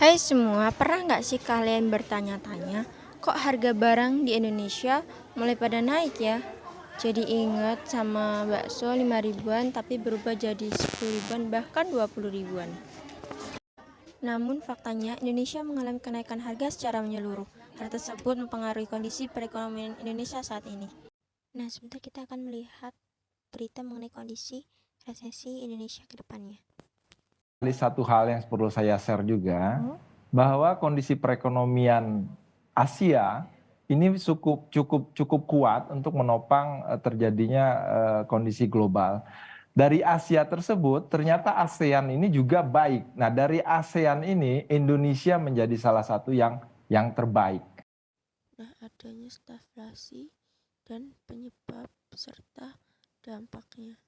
Hai semua, pernah nggak sih kalian bertanya-tanya, kok harga barang di Indonesia mulai pada naik ya? Jadi inget sama bakso 5 ribuan tapi berubah jadi 10 ribuan bahkan 20 ribuan. Namun faktanya Indonesia mengalami kenaikan harga secara menyeluruh. Hal tersebut mempengaruhi kondisi perekonomian Indonesia saat ini. Nah, sebentar kita akan melihat berita mengenai kondisi resesi Indonesia ke depannya. Satu hal yang perlu saya share juga, bahwa kondisi perekonomian Asia ini cukup kuat untuk menopang terjadinya kondisi global. Dari Asia tersebut, ternyata ASEAN ini juga baik. Nah, dari ASEAN ini Indonesia menjadi salah satu yang terbaik. Nah, adanya stagflasi dan penyebab serta dampaknya.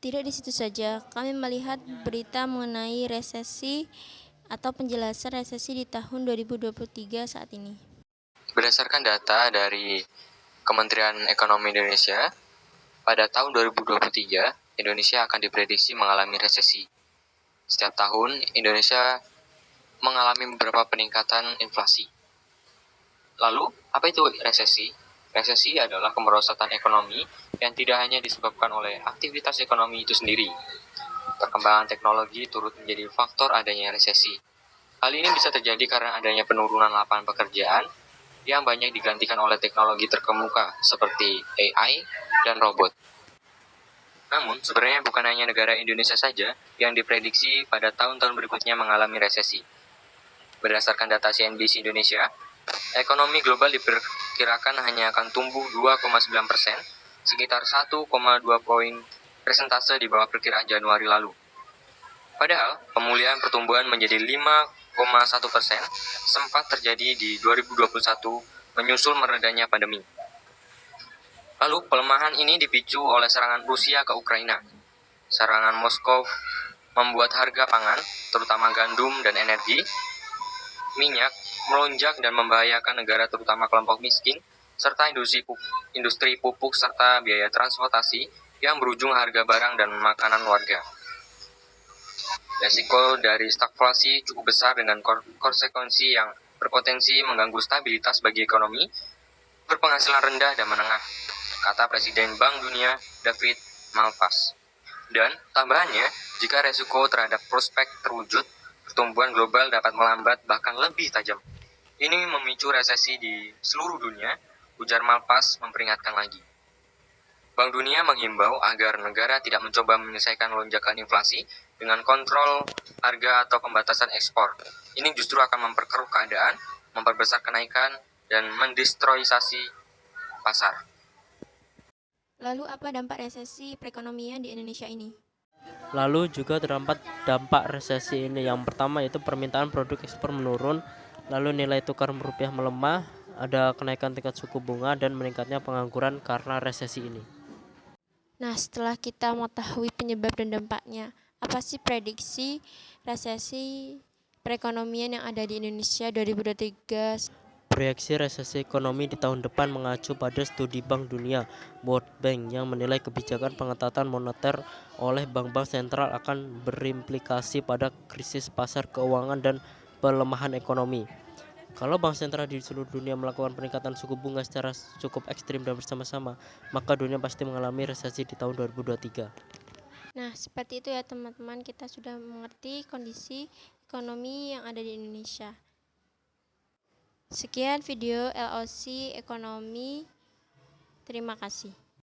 Tidak di situ saja, kami melihat berita mengenai resesi atau penjelasan resesi di tahun 2023 saat ini. Berdasarkan data dari Kementerian Ekonomi Indonesia, pada tahun 2023, Indonesia akan diprediksi mengalami resesi. Setiap tahun, Indonesia mengalami beberapa peningkatan inflasi. Lalu, apa itu resesi? Resesi adalah kemerosotan ekonomi yang tidak hanya disebabkan oleh aktivitas ekonomi itu sendiri. Perkembangan teknologi turut menjadi faktor adanya resesi. Hal ini bisa terjadi karena adanya penurunan lapangan pekerjaan yang banyak digantikan oleh teknologi terkemuka seperti AI dan robot. Namun, sebenarnya bukan hanya negara Indonesia saja yang diprediksi pada tahun-tahun berikutnya mengalami resesi. Berdasarkan data CNBC Indonesia, ekonomi global diperkirakan hanya akan tumbuh 2,9%, sekitar 1,2 poin persentase di bawah perkiraan Januari lalu. Padahal, pemulihan pertumbuhan menjadi 5,1% sempat terjadi di 2021 menyusul meredanya pandemi. Lalu, pelemahan ini dipicu oleh serangan Rusia ke Ukraina. Serangan Moskow membuat harga pangan, terutama gandum dan energi, minyak, melonjak dan membahayakan negara terutama kelompok miskin, serta industri pupuk serta biaya transportasi yang berujung harga barang dan makanan warga. Resiko dari stagflasi cukup besar dengan konsekuensi yang berpotensi mengganggu stabilitas bagi ekonomi berpenghasilan rendah dan menengah, kata Presiden Bank Dunia David Malpass. Dan tambahannya, jika resiko terhadap prospek terwujud, pertumbuhan global dapat melambat bahkan lebih tajam. Ini memicu resesi di seluruh dunia, ujar Malpass memperingatkan lagi. Bank Dunia menghimbau agar negara tidak mencoba menyelesaikan lonjakan inflasi dengan kontrol harga atau pembatasan ekspor. Ini justru akan memperkeruh keadaan, memperbesar kenaikan, dan mendestroyisasi pasar. Lalu apa dampak resesi perekonomian di Indonesia ini? Lalu juga terdapat dampak resesi ini. Yang pertama yaitu permintaan produk ekspor menurun, lalu nilai tukar rupiah melemah, ada kenaikan tingkat suku bunga dan meningkatnya pengangguran karena resesi ini. Nah, setelah kita mengetahui penyebab dan dampaknya, apa sih prediksi resesi perekonomian yang ada di Indonesia 2023? Proyeksi resesi ekonomi di tahun depan mengacu pada studi Bank Dunia World Bank yang menilai kebijakan pengetatan moneter oleh bank-bank sentral akan berimplikasi pada krisis pasar keuangan dan pelemahan ekonomi. Kalau bank sentral di seluruh dunia melakukan peningkatan suku bunga secara cukup ekstrim dan bersama-sama, maka dunia pasti mengalami resesi di tahun 2023. Nah, seperti itu ya teman-teman, kita sudah mengerti kondisi ekonomi yang ada di Indonesia. Sekian video LOC Ekonomi. Terima kasih.